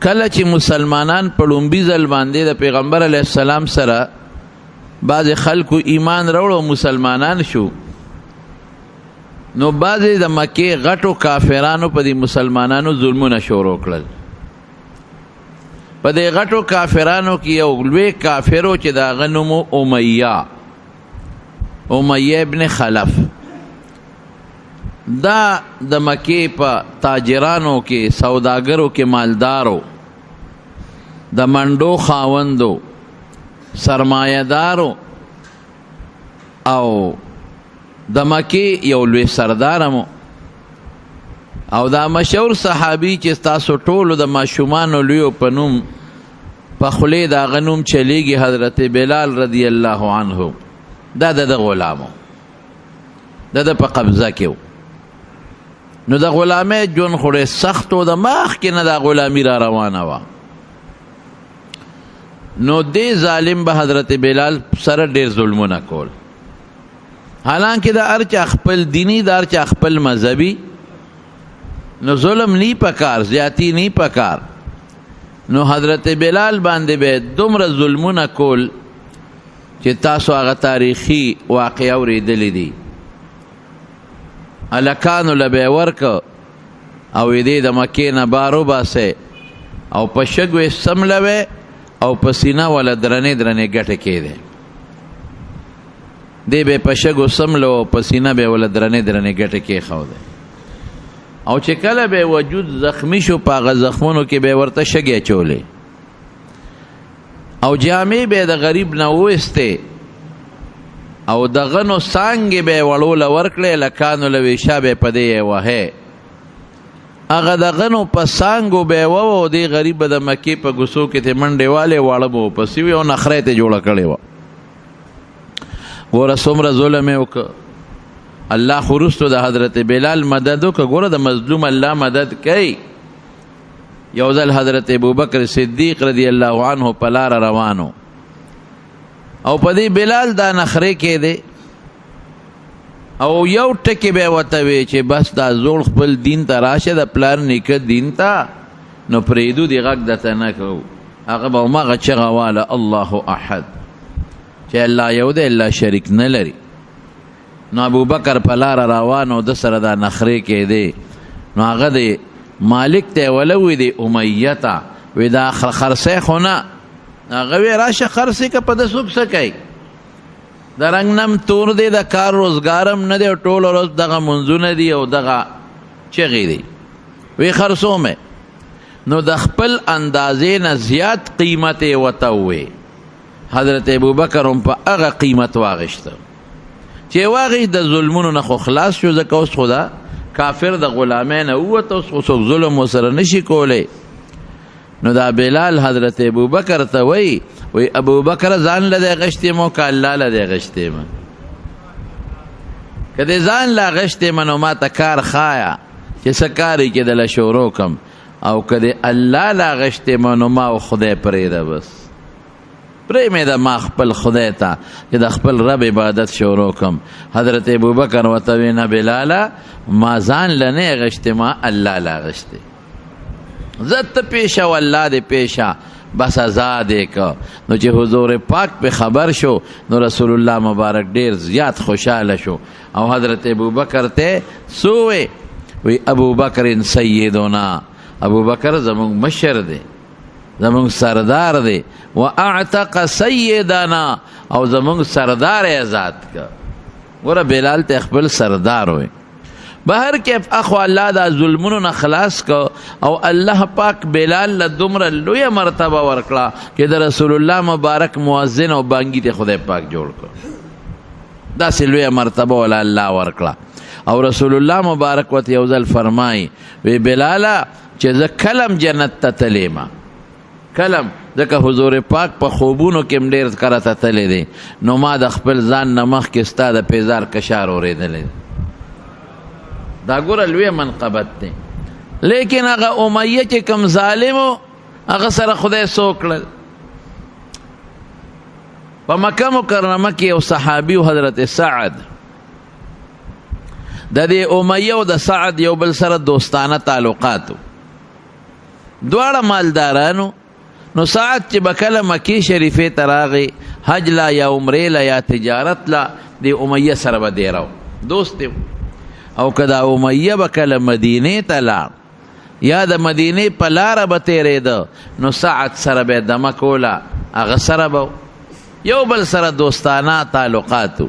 کله چې مسلمانان په لومبي ځل باندې د پیغمبر علیه السلام سره بعضې خلکو ایمان راوړو مسلمانان شو، نو بعضې د مکې غټو کافرانو په دې مسلمانانو ظلمونه شروع کړل. په دې غټو کافرانو کې یو لوی کافر و چې د هغه نوم امیه ابن خلف. دا د مکې په تاجرانو کې، سوداګرو کې مالدارو، د منډو خاوندو، سرمایه‌دارو او د مکې یو لوی سردارمو. او دا مشهور صحابي چې تاسو ټولو د ماشومانو لویو په نوم په خولې د هغه نوم چلیږي، حضرت بلال رضی الله عنه، دا د غلامو، د په قبضه کې و. نو د غلامۍ ژوند خو ډېر سخت و، د مخکې نه دا غلامي را روانه وه. نو دې ظالم به حضرت بلال سره ډېر ظلمونه کول، حالانکه د هر چا خپل دینی، د هر چا خپل مذهبي، نو ظلم نی پکار، زیاتی نی پکار. نو حضرت بلال باندې به دومره ظلمونه کول چې تاسو هغه تاریخي واقعه اورېدلې دي. هلکانو له به یې ورکه او دې د مکې نه بار وباسئ او په شګو یې سملوئ او په سینه والا درنې درنې ګټې کېدې. دی به په شګو سملو او په سینه به والا درنې درنې ګټې کېښودې. او چې کله به وجود زخمی شو، په هغه زخمونو کې به ورته شګې اچولې او جامې به د غریب نه وویستې او د غنو څانګې به یې وړوله ورکړې، لکانو له ویشه به یې په دې یې وهې. هغه د غنو په څانګو به یې ووه او دې غریب به د مکې په کوڅو کې ترې منډې والې، واړه به ورپسې وي او نخره یې ترې جوړه کړې وه. ګوره څومره ظلم یې وکړه. الله خو وروستو د حضرت بلال مدد وکړه. ګوره د مظلوم الله مدد کوي. یو ځل حضرت ابوبکر صدیق رضی الله عنه په لاره روانو او په دې بلال دا نخرې کېدې او یو ټکې به یې ورته وی چې بس دا زوړ خپل دین ته راشه، د پلار نیکه دین ته، نو پرېږدو دې غږ درته نه کوو. هغه به هماغه چغه واله الله احد، چې الله یو دی، الله شریک نه لري. نو ابوبکر په لاره روان او د سره دا نخرې کېدې. نو هغه د مالک ته یې ولوي د امیه ته، وی دا خرڅی خو نه. هغه وی راشه خرڅې که په ده څوک څه کوي، د رنګ نم تور دی، د کار روزګارم نه دی، ټوله ورځ دغه منځونه دي او دغه چغې دي. وی خرڅومې. نو د خپل اندازې نه زیات قیمت یې ورته ووی. حضرت ابوبکر هم په هغه قیمت واغېسته چې واغې د ظلمونو نه خو خلاص شو، ځکه اوس خو دا کافر د غلامۍ نه ووته، اوس خو څوک ظلم ورسره نشي کولی. نو دا بلال حضرت ابوبکر ته وی ابوبکر ځان له دی غشتې مو که الله له دی غشتې مه؟ که دې ځان له غشتې مه نو ما ته کار ښایه چې څه کار یې چې دله شروع کړم، او که دې الله له غشتې مه نو ما خدای پرېږده، بس پرېمې ده ما خپل خدای ته چې د خپل رب عبادت شروع کړم. حضرت ابوبکر ورته وی نه بلاله، ما ځان له نه یې غشتې، ما الله له غشتې. زه ته پیشه و الله دې پیشه، بس آزاد یې که. نو چې حضور پاک پې خبر شو نو رسول الله مبارک ډېر زیات خوشحاله شو او حضرت ابوبکر ته څه وی ابوبکر سیدنا، ابوبکر زمونږ مشر دی، زمونږ سردار دی، و اعتق سیدنا، او زمونږ سردار یې آزاد که. ګوره بلال ته خپل سردار وی. بهر کیف اخو الله دا ظلمونو نه خلاص کو او الله پاک بلال له دومره لویه مرتبه ورکړه چې د رسول الله مبارک مؤذن او بانګي ته خدای پاک جوړ کړ. داسې لویه مرتبه ولا الله ورکړه. او رسول الله مبارک ورته یو ځل فرمایي وی بلاله چې زه کلم جنت ته تللی ما، کلم، ځکه حضور پاک په خوبونو کې م ډېر کره ته تللی دی، نو ما د خپل ځان نه مخکې ستا د پیزار کشار اورېدلی دی. دا ګوره لویه منقبت دی. لیکن هغه امیه چې کوم ظالم و هغه سره خدای څه وکړل. په مکه مکرمه کې یو صحابي و حضرت سعد، د دې امیه او د سعد یو بل سره دوستانه تعلقات و. دواړه مالدارانو. نو سعد چې به کله مکې شریفې ته راغی حج لا یا عمرې لا یا تجارت لا، د امیه سره به دیره دوست او که دا امیه به کله مدینې ته لاړ یا د مدینې په لاره به تېرېده نو سعد سره به یې دمه کوله، هغه سره به یو بل سره دوستانه تعلقاتو.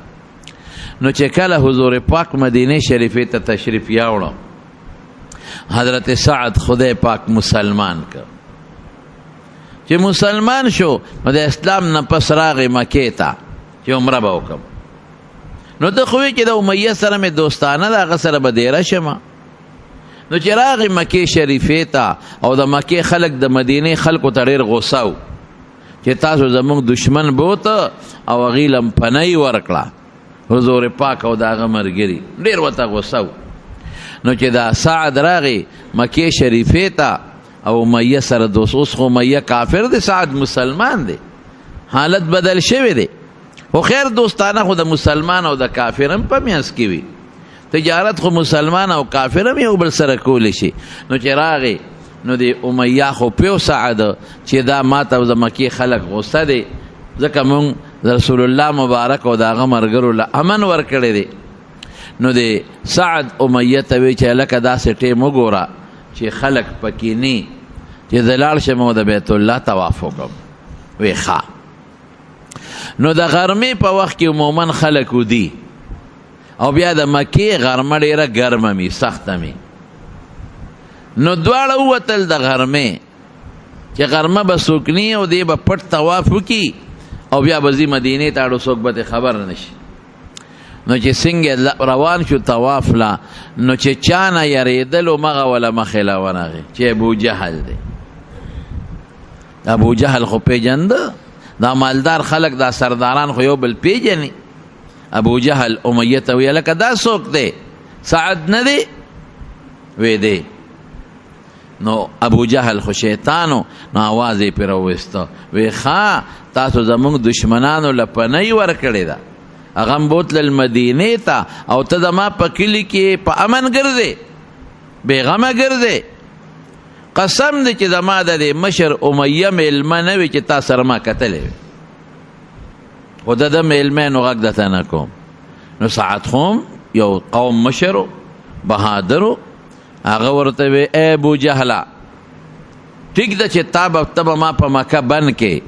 نو چې کله حضور پاک مدینه شریفې ته تشریف یاوړه حضرت سعد خدای پاک مسلمان کړ. چې مسلمان شو نو د اسلام نه پس راغی مکې ته چې عمره به وکړم. نو ته خو وایې چې د امیه سره مې دوستانه ده، هغه سره به دیره شمه. نو چې راغی مکې شریفې ته او د مکې خلک د مدینې خلکو ته ډېر غوسه و چې تاسو زموږ دشمن بوته او هغې لمپنۍ ورکړه حضور پاک او د هغه ملګري، ډېر ورته غوسه و. نو چې دا سعد راغی مکې شریفې ته او امیه سره دوست، اوس خو امیه کافر دی، سعد مسلمان دی، حالت بدل شوی دی. خو خیر دوستانه خو د مسلمان او د کافر هم په منځ کې وي، تجارت خو مسلمان او کافر هم یو بل سره کولی شي. نو چې راغی نو د امیه خو پیو سعد چې دا ما ته د مکې خلک غوسه دی، ځکه مونږ رسول الله مبارک او د هغه ملګرو له امن ورکړی دی. نو د سعد امیه ته وایي چې هلکه داسې ټیم وګوره چې خلک پکې نه، چې زه لاړ شم او د بیت الله طواف وکړم. وی ښه. نو د غرمې په وخت کې عموما خلک ودي او بیا د مکې غرمه ډېره ګرمه وي، سخته وي. نو دواړه ووتل د غرمې چې غرمه به څوک نه او دی به پټ طواف وکړي او بیا به ځي مدینې ته، اړو څوک به ترې خبر نه شي. نو چې څنګه روان شو طواف لا، نو چې چا نه یریدلو مغه وله مخې له ورغی چې ابو جهل دی. ابو جهل خو پیژنده، دا مالدار خلک دا سرداران خو یو بل پیژني. ابو جهل امیه ته ویل لکه دا څوک دی؟ سعد نه دی؟ وی دی. نو ابو جهل خو شیطانو، نو آواز یې پرې راوویسته، وی ښه تاسو زموږ دشمنانو له پنۍ ورکړې ده، هغه هم بوتلل مدینې ته او ته زما په کلي کې په امن ګرځې، بېغمه ګرځې. قسم دی چې زما د دې مشر امیه میلمه نه وي چې تا سره ما کتلی وي، خو د ده میلمه نو غږ درته نه کوم. نو سعد خو یو قوم مشر بهادر، هغه ورته وی ای ابو جهله ټیک ده چې تا به ما په مکه بند کې،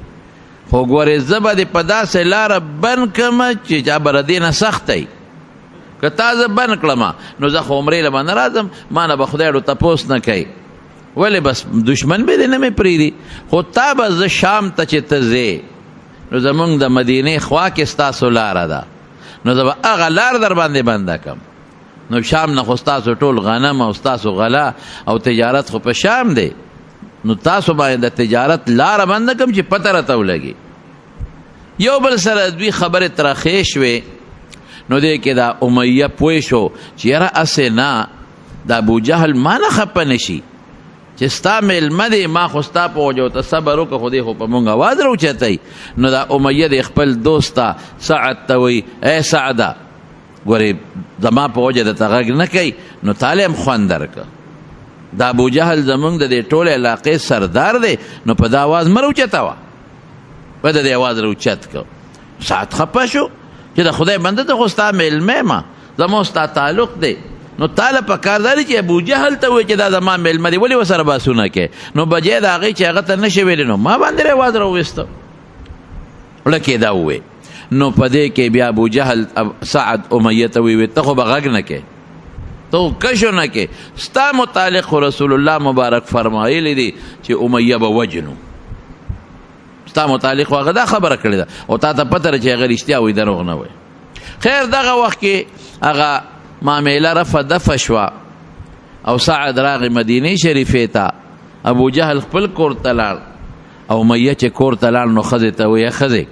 خو ګورې زه به دې په داسې لاره بند کړم چې چا به د دې نه سختی. که تا زه بند کړم نو زه خو عمرې له به نه راځم، ما نه به خدای ډو تپوس نه کوي، ولې بس دشمن به دې نه مې پرېږدي. خو تا به زه شام ته چې ته ځې نو زمونږ د مدینې خوا کې ستاسو لاره ده، نو زه به هغه لار در باندې بنده کړم. نو شام نه خو ستاسو ټول غنم او ستاسو غله او تجارت خو په شام دی، نو تاسو باندې د تجارت لاره بنده کړم چې پته راته ولګي. یو بل سره دوی خبرې ترخې شوې. نو دی کې دا امیه پوه شو چې یاره هسې نه د ابو جهل ما نه خفه نه شي چې ستا میلمه دی، ما خو ستا په وجه ورته صبر وکړه، خو دی خو په مونږ اواز راوچتی. نو دا امیه د خپل دوست ته سعد ته وایي ای سعده ګورې زما په وجه درته غږ نه کوي، نو تاله هم خوند درکړه. دا ابو جهل زمونږ د دې ټولې علاقې سردار دی، نو په دا اواز مه راوچتوه، په د دې اواز راوچت کړه. سعد خفه شو چې د خدای بنده ته خو ستا میلمه ما، زما ستا تعلق دی، نو تاله په کار دا دی چې ابو جهل ته وایي چې دا زما میلمه دی، ولې ورسره بحثونه کوې؟ نو بجای د هغې چې هغه ته نه شي ویلی نو ما باندې اواز راوویسته، لکې دا ووی. نو په دې کې بیا ابو جهل سعد امیه ته ویوی ته خو به غږ نه کوې، ته خو کشو نه کوې، ستا متعلق خو رسول الله مبارک فرمایلی دی چې امیه به وجنو، ستا متعلق خو هغه دا خبره کړې ده او تا ته پته ده چې هغه رښتیا وایي دروغ نه وایي. خیر دغه وخت کې هغه معامله رفع دفع شوه او سعد راغی مدینې شریفې ته. ابو جهل خپل کور ته لاړ او امیه چې کور ته لاړ نو ښځې ته وایي ښځې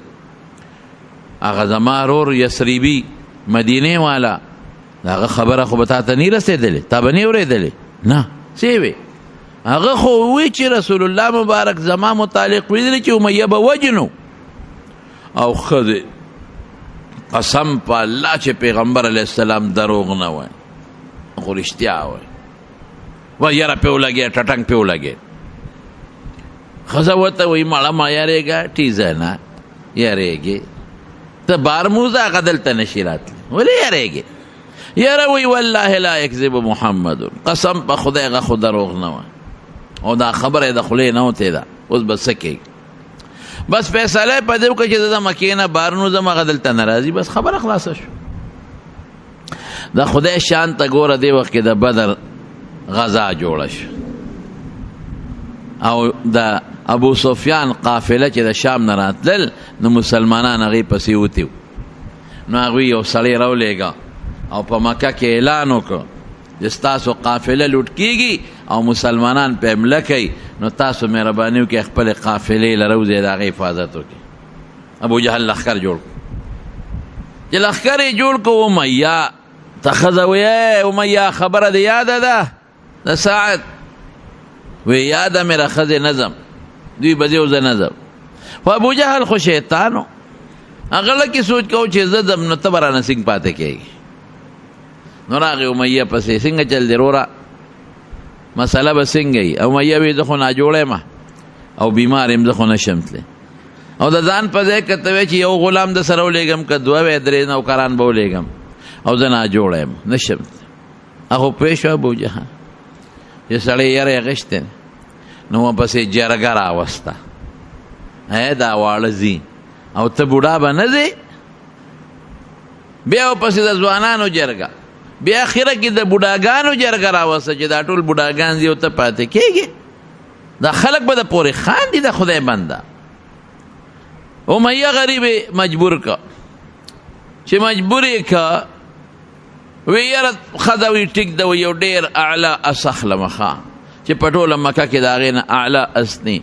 هغه زما رور یسریبي مدینې والا، هغه خبره خو به تا ته نه رسېدلې، تا به نه اورېدلې؟ نه څه وې؟ هغه خو وی چې رسول الله مبارک زما متعلق ویلي چې امیه به وجنو. او ښځې قسم په الله چې پیغمبر علیه السلام دروغ نه وایي، خو رښتیا وایي. و یاره پې ولګې ټټنګ پې ولګې. ښځه ورته وایي مړه مه یارېږه ټیزه نه یارېږې ته بارموزه هغه دلته نشي راتلی ولې یارېږې یاره وایي والله لا یکذب محمد قسم په خدای هغه خو دروغ نه وه او دا خبره یې د خولې نه وتې ده اوس به څه کوي بس فیصله یې په دې وکړه چې زه د مکې نه بهر نوځم هغه دلته نه راځي بس خبره خلاصه شو د خدای شان ته ګوره دې وخت کې د بدر غزا جوړه شو او د ابو سفیان قافله چې د شام نه راتلل نو مسلمانان هغې پسې وتي نو هغوی یو سړی راولېږه او په مکه کې اعلان وکړ چې ستاسو قافله لوټ کېږي او مسلمانان په حمله کوي نو تاسو مهرباني وکړئ خپلې قافلې له روځئ د هغې حفاظت وکړئ ابو جهل لښکر جوړ کړو چې لښکر یې جوړ کړو امیه ته ښځه وایي امیه خبره دې یاده ده د ساعت وی یاده مې را ښځې نظم دوی به ځې او زه نظم خو ابو جهل خو شیطان و هغه لکې سوچ کوو چې زه ځم نو ته به رانه سینګ پاتې کېږي نو راغی امیه پسې څنګه چل دی وروره مسله به څنګه وي امیه وایي زه خو ناجوړی یم او بیمار یم زه خو نشم تللی او د ځان په ځای که ته وایې چې یو غلام د سره ولېږم که دوه وی درې نوکران به ولېږم او زه ناجوړی یم نشم تللی هغه پوه شو ابو جهل چې سړی یری اخیستی نو ورپسې جرګه راوسته دا واړه ځي او ته بوډا به نه ځې بیا ورپسې د ځوانانو جرګه بیا اخره کې د بوډاګانو جرګه راوسته چې دا ټول بوډاګان دي او ته پاتې کېږي دا خلک به د پورې خاندي د خدای بنده امیه غریب مجبور که چې مجبور یې که وی یاره ښځه وي ټیک ده یو ډېر اعلی اس اخلمه ښه چې په ټوله مکه کې د هغې نه اعلی اس نی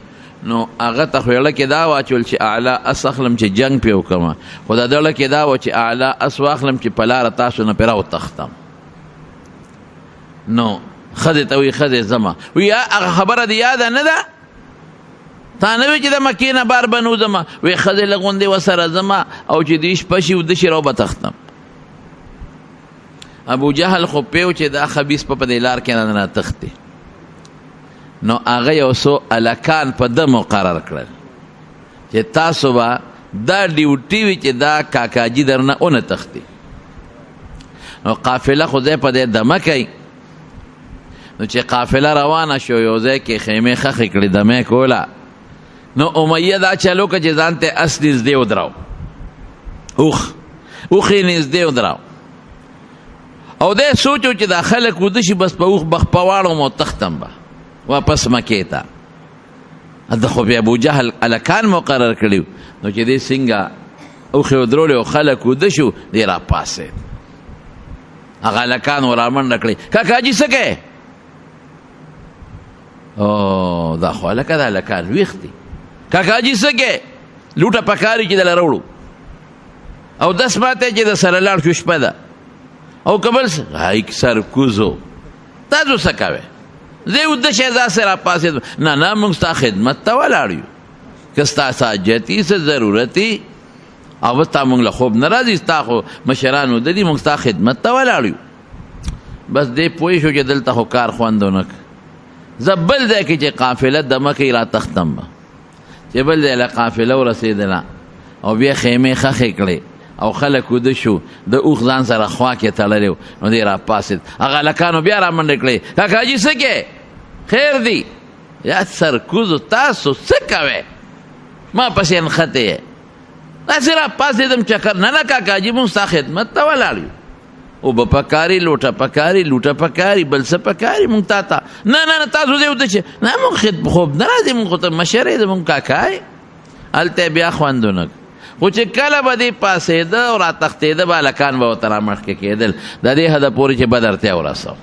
نو هغه ته خو یړه کې دا واچول چې اعلی اس اخلم چې جنګ پې وکړم خو د دړه کې دا و چې اعلی اس واخلم چې په لاره تاسو نه پرې راوتښتم نو ښځې ته وایي ښځې ځمه وایي هغه خبره دې یاده نه ده تا نه وایي چې د مکې نه بار به نوځمه وایي ښځې لږ غوندې ورسره ځمه او چې دې شپه شي وده شي راوبتښتم ابو جهل خو پیو چې دا خبیث په دې لار کې نه تښتي نو هغه یو څو الکان په ده مقرر کړل چې تاسو به دا ډیوټي وي چې دا کاکاجي درنه ونه تښتي نو قافله خو ځای په دې دمه کوي نو چې قافله روانه شو یو ځای کې خیمې خښې کړې دمه کوله نو امیه دا چلو که چې ځان ته اس نږدې ودراو اوښ یې نږدې ودراو او دی سوچو چې دا خلک وده شي بس په اوښ بخپه واړم او تختم به واپس مکې ته د خو بیا ابو جهل الکان مقرر کړي نو چې دی څنګه اوښې ودرولې او خلک وده شو دی راپاسېد هغه الکان ورامنډه کړي کاکاجي څه کوې او دا خو هلکه دا الکان ویښ دي کاکاجي څه کوې لوټه پکاري چې دله راوړو او دس ماته چې د سره لاړ شو شپه ده او کبل هاي سرکوزو تاسو څه کوئ زه وده شی داسې راپاسېدم نه نه موږ ستا خدمت ته ولاړ یو که ستا حاجتي څه ضرورتي او ستا موږ له خوب نه راځي ستا خو مشران وده دي موږ ستا خدمت ته ولاړ یو بس دی پوه شو چې دلته خو کار خوند ونه که زه بل ځای کې چې قافله دمه کوي را تختم به چې بل ځای له قافله ورسېدله او بیا خیمې خښې کړې او خلک وده شو د اوښ ځان سره خوا کې تړلی نو دی راپاسېد هغه هلکانو بیا رامنډه کړې کاکاجي څه کې خیر دی یا سرکوزو تاسو څه کوئ ما پسې نښتې یې داسې راپاسېدم چکر نه نه کاکاجي مونږ ستا خدمت ته ولاړ یو اوبه پکاري لوټه پکاري لوټه پکاري بل څه پکاري مونږ تا ته نه نه تاسو دې وده چې نه مونږ خوب نه راځي مونږ خو ته مشر یې زمونږ کاکا یې هلته بیا خوندونه خو چې کله به دې پاسېده او را تښتېده به هلکان به ورته را مخکې کېدل د دې حده پورې چې بدر ته ورسو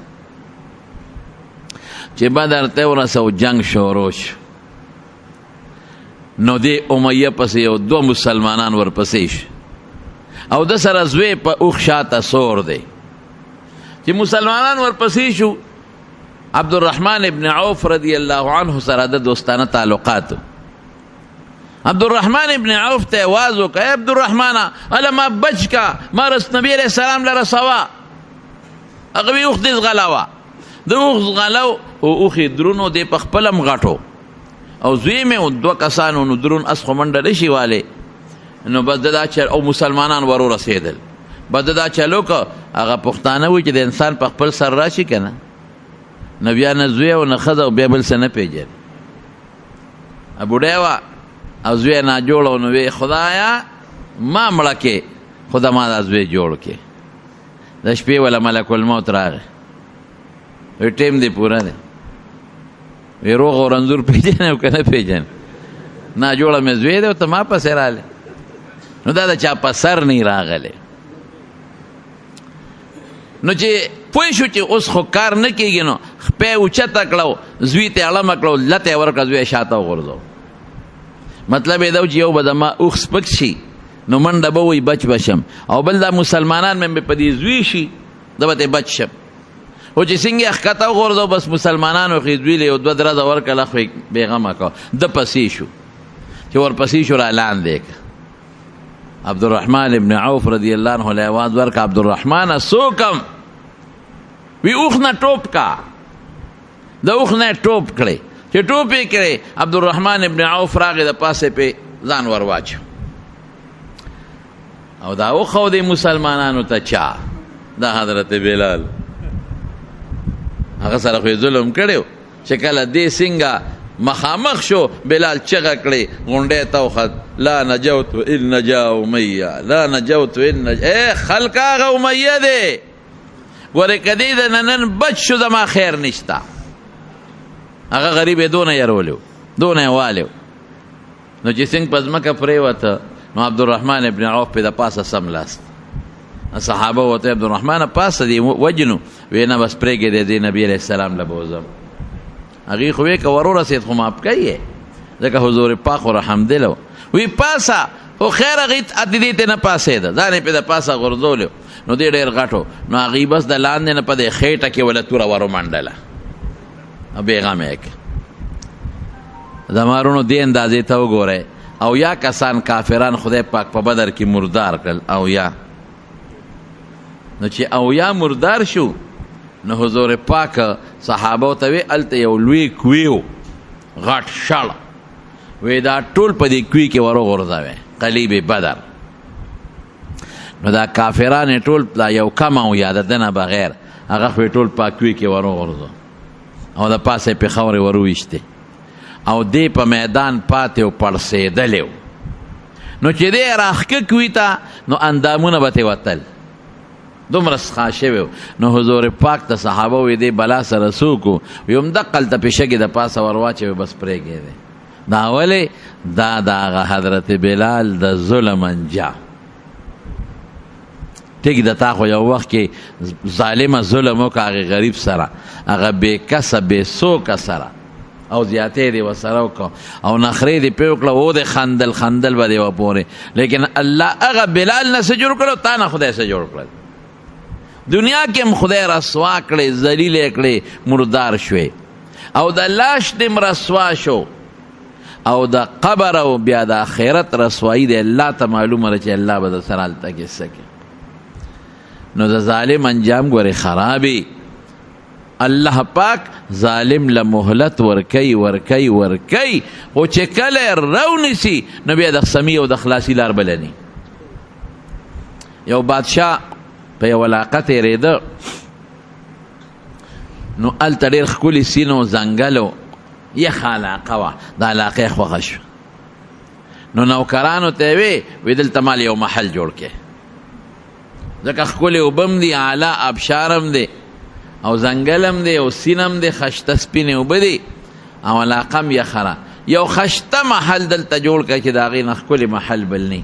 چې بدر ته ورسو جنګ شروع شو نو دې امیه پسې یو دوه مسلمانان ورپسې شو او د سره زوی په اوښ شاته سور دی چې مسلمانان ورپسې شو عبدالرحمن ابن عوف رضی الله عنه سره د دوستانه تعلقاتو عبدالرحمن ابن عوف ته آواز وکړه ای عبدالرحمن اله ما بچ کا ما نبی علیہ السلام لره سوا هغه وی اوښ دې ځغلاوه د اوښ ځغلو او اوښې درونو دې په خپله م غټو او زوی مې او 2 کسانو نو درون اس خو منډه نشي والی نو بس دا چل او مسلمانان ورو رسېدل بس دا چلو که هغه پښتانه وي چې د انسان په خپل سر راشي که نه نو بیا نه زوی او نه ښځه او بیا بل څه نه پېژني بوډۍ وه او زوی ناجوړه نو وی خدایا ما مړه کې خدا ما دا زوی جوړ کې د شپې ولا ملک الموت راغی وی ټیم دی پوره دی وی روغ او رنځور پېژنې او که نه پېژنې ناجوړه مې زوی دی او ته ما پسې راغلی نو دا د چا په سر نه راغلی نو چې پوه شو چې اوس خو کار نه کېږي نو خپې اوچته کړه زوی ته اړمه کړه لته یې ورکړه زوی یې شاته وغورځو مطلب یې دا و چې یو به زما اوښ سپک شي نو منډه به وایي بچ بشم او بل دا مسلمانان مې په دې زوی شي زه به ترې بچ شم خو چې څنګه یې ښکته وغورځو بس مسلمانانو خو یې زوی له یو 2 درزه ورکړله خو یې بېغمه کړه ده پسې شو چې ورپسې شو را لاندې کړه عبدالرحمن ابن عوف رضی الله عنه له آواز ورکړه عبدالرحمن څوکم وی اوښ نه ټوپ کا د اوښ نه ټوپ کړی چې ټوپ یې کړی عبدالرحمن ابن عوف راغی د پاسې پې ځان ور واچو او دا وښود مسلمانانو ته چا دا حضرت بلال هغه سره خو یې ظلم کړی چې کله دې څنګه مخامخ شو بلال چغه کړی غونډۍ ته وخت لا نجوت ان نجا امیه لا نجوت ان نجا خلک هغه امیه دی ګورې که دې د نن بچ شو زما خیر نشته هغه غریب یې دونه یرولی و دونه یې والی و نو چې څنګه په ځمکه پرېوته نو عبدالرحمن ابن عوف پې د پاسه سملاست صحابه ورته عبدالرحمن پاسه دی وجنو وی نه بس پرېږدې دې نبي علیه السلام له بوځم هغې خو وی که ورورسېد خو ماف کوي ځکه حضور پاک خو رحمدله و وی پاسه خو خیر هغې دې ته نه پاسېده ځان یې پې د پاسه غورځولی نو دې ډېر غټو نو هغې بس د لاندې نه په دې خېټه کې وله توره ور ومنډله او بېغمه یې کړه زما وروڼو دې اندازې ته وګورئ او یا کسان کافران خدای پاک په بدر کې مردار کړل او یا نو چې او یا مردار شو نو حضور پاک صحابو ته وی هلته یو لوی کوی و غټ شړ وی دا ټول په دې کوی کې ور وغورځوئ قلیب بدر نو دا کافران ټول دا یو کم او یا د ده نه بغیر هغه خو یې ټول په کوی کې ور وغورځو او د پاسه یې پې خاورې ور وویشتې او دی په میدان پاتې و پړسېدلی و نو چې دی راښکه کوي ته نو اندامونه به ترې وتل دومره څښا شوی و نو حضور پاک ته صحابه وی دی بلا سره څوک و وی همدقلته پې شګې د پاسه ور واچوي بس پرېږدی دا ولې دا د هغه حضرت بلال د ظلم انجام ټیک د تا خو یو وخت کې ظالمه ظلم وکړه هغې غریب سره هغه بې کسه بې سوکه سره او زیاتې دې ورسره وکړه او نخرې دې پرې وکړه و دې خندل خندل به دې وپورې لیکن الله هغه بلال نه څه جوړ کړو تا نه خدای څه جوړ کړل دنیا کې هم خدای رسوا کړې ذلیل یې کړې مردار شوې او د لاش دې رسوا شو او د قبر او بیا د آخرت رسوایی دی الله ته معلومه ده چې الله به د سره هلته کې څه کوي نو د ظالم انجام ګورې خرابې الله پاک ظالم له مهلت ورکوي ورکوي ورکوي خو چې کله یې راونیسي نو بیا د سمي او د خلاصي لار بلني یو بادشاه په یو علاقه تېرېده نو هلته ډېر ښکلي سیند و ځنګل و یخه علاقه وه د علاقې خوښه شوه نو نوکرانو ته یې وی دلته مال یو محل جوړ کړې ځکه ښکلې اوبه هم دي اعلی ابشار هم دی او ځنګل هم دی او سیند هم دی خشته سپینې اوبه دي او علاقه هم یخه یو خشته محل دلته جوړ کړه چې د هغې نه ښکلې محل بل نه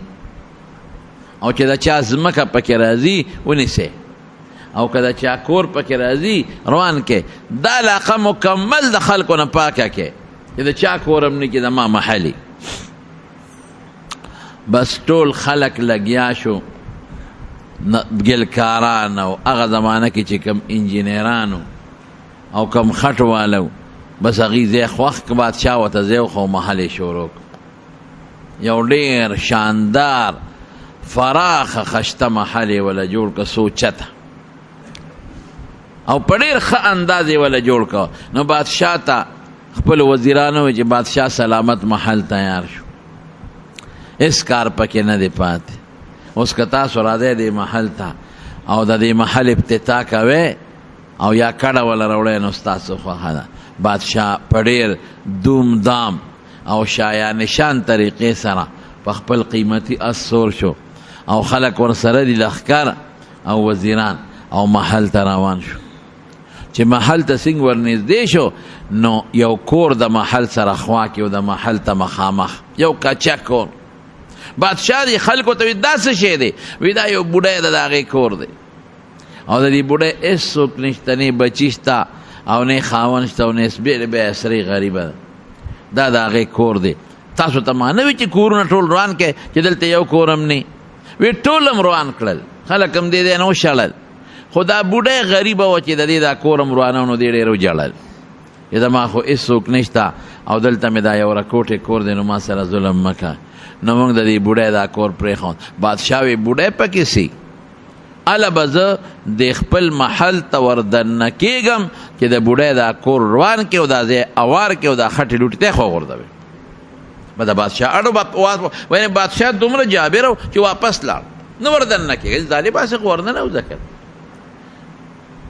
او چې د چا ځمکه پکې راځي ونیسئ او که د چا کور پکې راځي روان کې دا علاقه مکمل د خلکو نه پاکه کې چې د چا کور هم نه کې د ما محلي بس ټول خلک لګیا شو ګلکاران او هغه زمانه کې چې کم انجینرانو او کم خټ والو بس هغې ځای خوښ که بادشاه ورته ځای وښو محل یې شروع یو ډېر شاندار فراخه خشته محل یې وله جوړ که څو چته او په ډېر ښه انداز یې وله جوړ که نو بادشاه ته خپل وزیرانو چې بادشاہ سلامت محل تیار شو، اس کار پکې نه دی پاتې. اوس که تاسو راځئ دې محل ته او د دې محل افتتاح کوئ او یا کډه وله راوړئ نو ستاسو خوښه ده. بادشاہ په ډېر دوم دام او شایا نشان طریقې سره په خپل قیمتي اس سور شو او خلک ورسره دي لښکر او وزیران او محل ته روان شو. چې محل ته څنګه ورنږدې شو نو یو کور د محل سره خوا کې او د محل ته مخامخ یو کچه کور. بادشاہ دی خلکو ته وی دا څه شی دی؟ وی دا یو بوډۍ ده، د هغې کور دی او د دې بوډۍ هېڅوک نشته، نه بچي شته او نه خاوند شته او نه بیا سرې غریبه ده، دا د هغې کور دی. تاسو ته ما نه وي چې کورونه ټول روان کړئ چې دلته یو کور هم نه وي، ټول هم روان کړل، خلک هم دې نه وشړل، خو دا بوډۍ غریبه وه چې د دې دا کور هم روانه نو دې ډېر وجړل. زما خو هېڅوک نشته او دلته مې دا یو رکوټې کور دی نو ما سره ظلم مه کوه. نو موږ د دې بوډۍ دا کور پرېښود. بادشاه وی بوډۍ پکې سي، هله به زه د خپل محل ته وردننه کېږم چې د بوډۍ دا کور روان کړي او دا ځای اوار کړي او دا خټې لوټې ته یې خو غورځوي. به د بادشاه اړو ویل بادشاه دومره جابر و چې واپس لاړ، نه وردننه کېږي، ظالم هسې خو ورننه وځه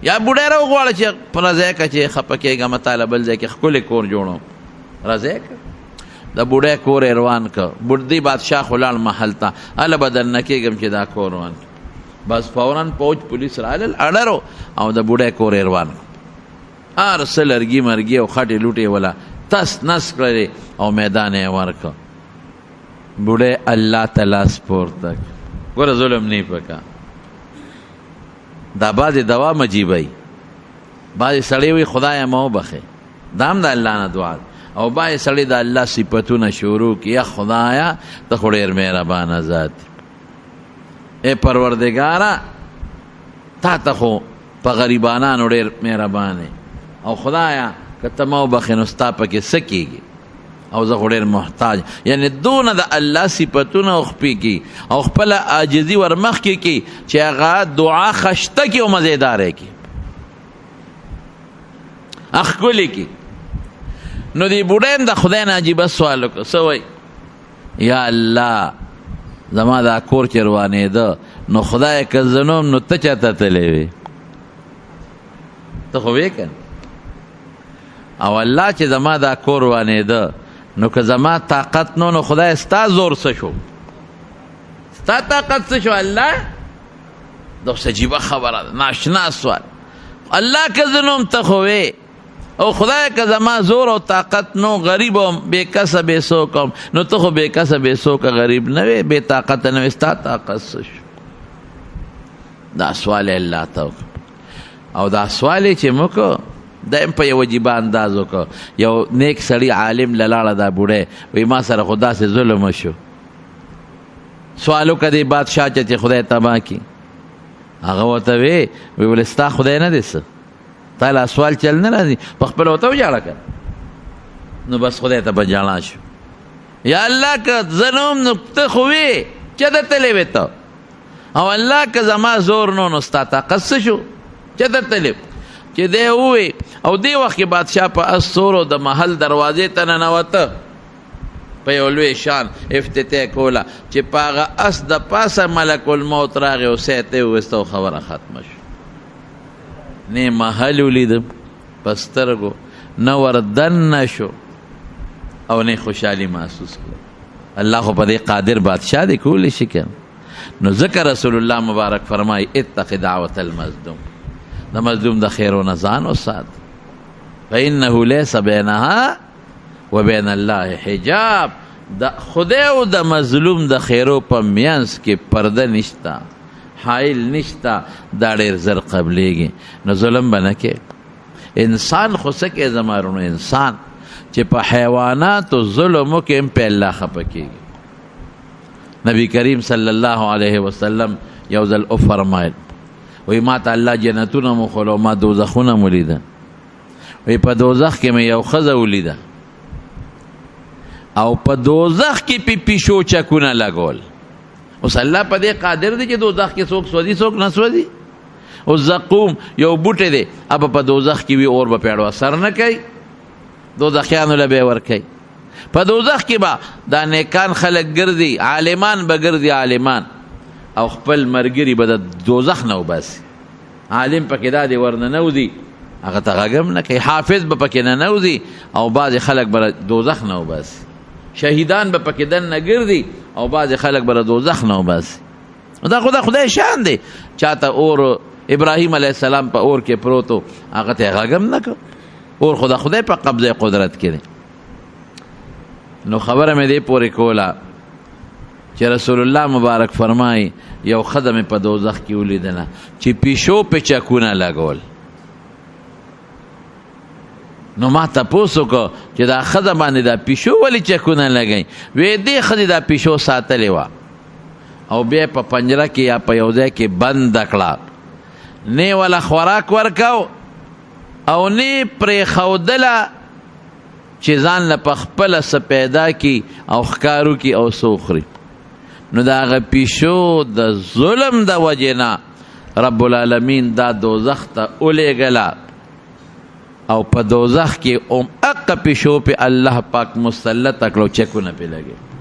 یا بوډۍ راوغواړه چې په رضی که چې خفه کېږم تاله بل ځای کې ښکلی کور جوړوم، رضی که د بوډۍ کور یې روان که. بوډۍ بادشاه خو لاړ محل ته، هله به درنه کېږم چې دا کور روان که. بس فوراً پوج پولیس رالل اډرو او د بوډۍ کور یې روان که. هر څه لرګي مرګي او خټې لوټې وله تس نس کړلې او میدان یې ورکړه. بوډۍ الله ته لاس پورته کړه. ګوره ظلم نه پکار. دا بعضې دوا مجیبوي، بعضې سړی وي خدایه ما وبخې، دا هم د الله نه دعا ده. او بعضې سړی د الله صفتونه شروع کړي، یا خدایه ته خو ډېر مهربانه ذات یې، ای پروردګاره تا ته خو په غریبانانو ډېر مهربان یې، او خدایه که ته ما وبخې نو ستا پکې څه کېږي، او زه خو ډېر محتاج. یعنې دونه د الله صفتونه خپې کړي او خپله عاجزي ور مخکې کړي چې هغه دعا خشته کړي او مزېداره کړي، ښکلې کړي. نو دې بوډۍ هم د خدای نه عجیبه سوال وکړه، څه وایي؟ یا الله زما دا کور چې روانېده نو خدای که زه نه وم نو ته چاته تللی وې؟ ته خو وې که نه؟ او الله چې زما دا کور روانېده نو که زما طاقت نو نو خدای ستا زور څه شو؟ ستا طاقت څه شو الله؟ دا اوس عجیبه خبره ده، ناشنا سوال. الله که زه نه وم ته خو وې، او خدای که زما زور او طاقت نو غریب وم بې کسه بې څوک وم، نو ته خو بې کسه بې څوکه غریب نه وې، بې طاقته نه وې، ستا طاقت څه شو؟ دا سوال یې الله ته وکړ. او دا سوال یې چې موږ دا هم په یو عجیبه انداز وکړه. یو نیک سړي عالم له لاړه دا بوډۍ وایي ما سره خو داسې ظلم وشو، سوال وکړه دې بادشاه چې خدای تباه کړي. هغه ورته وی ولې ستا خدای نه دی څه؟ تا لا سوال چل نه راځي، په خپله ورته وژاړه که نو بس خدای ته په ژړا شو. یا الله که زه نه وم نو ته خو وې چېرته تللی وې ته؟ او الله که زما زور نو نو ستا طاقت څه شو؟ چېرته تللی چې دی ووی. او دې وخت کې بادشاه په اس سورو د محل دروازې ته ننوته، په یو لوی شان افتتاح کوله چې په هغه اس د پاسه ملک الموت راغی او سیت یې وویسته او خبره ختمه شو. نه محل ولیدم په سترګو، نه وردننه شو او نه خوشحالي محسوس کړه. الله خو په دې قادر بادشاه دی، کولی شي که نو ځکه رسول الله مبارک فرمایي اتق دعوة المظلوم، د مظلوم د خیرونه ځان وسات، فانه لیس بینها و بین الله حجاب. د خدای او د مظلوم د خیرو په میانس کې پرده نشته، حائل نشته، دا ډېر زر قبلیږي. نو ظلم به نه کې. انسان خو څه کې زمارونو انسان چې په حیواناتو ظلم وکړي هم په الله خفه کېږي. نبی کریم صلی الله علیه وسلم یو ځل وفرمایل وی ما ته الله جنتونه مخولو، ما دوزخونه مولیده. وی په دوزخ کې مې یو ښځه ولیده او په دوزخ کې پې پیشو چکونه لګول. اوس الله په دې قادر دی چې دوزخ کې څوک سوځي څوک نه سوځي. اوس زقوم یو بوټی دی، اب په دوزخ کې وي اور به پې اړو اثر نه کوي، دوزخیانو له به ورکوي. په دوزخ کې به دا نیکان خلک ګرځي، عالمان به ګرځي، عالمان او خپل مرګري به د دوزخ نه وباسي. عالم پکې دا دی ورننوځي، هغه ته غږ هم نه کوي. حافظ به پکې ننوځي او بعضې خلک به دوزخ نه وباسي. شهیدان به پکې دننه ګرځي او بعضې خلک به دوزخ نه وباسي. دا خدای شان دی. چاته اور ابراهیم علیه السلام په اور کې پروت و، هغه ته غږ هم نه کو. اور خدای په قبضه قدرت کې دی. نو خبره مې دې پورې کوله چې رسول الله مبارک فرمایي یو ښځه مې په دوزخ کې ولیدله چې پیشو پې چکونه لګول. نو ما تپوس وکړو چې دا ښځه باندې دا پیشو ولې چکونه لګوي؟ وی دې ښځې دا پیشو ساتلې وه او بیا په پنجره کې یا په یو ځای کې بنده کړه، نه وله خوراک ورکو او نه پرېښودله چې ځان له پخپله څه پیدا کي او ښکارو کي او څه وخوري. نو د هغه پیشو د ظلم د وجې نه رب العالمین دا دوزخ ته ولیږله او په دوزخ کې هغه پیشو پې الله پاک مسلط کړو، چکونه پې لګي.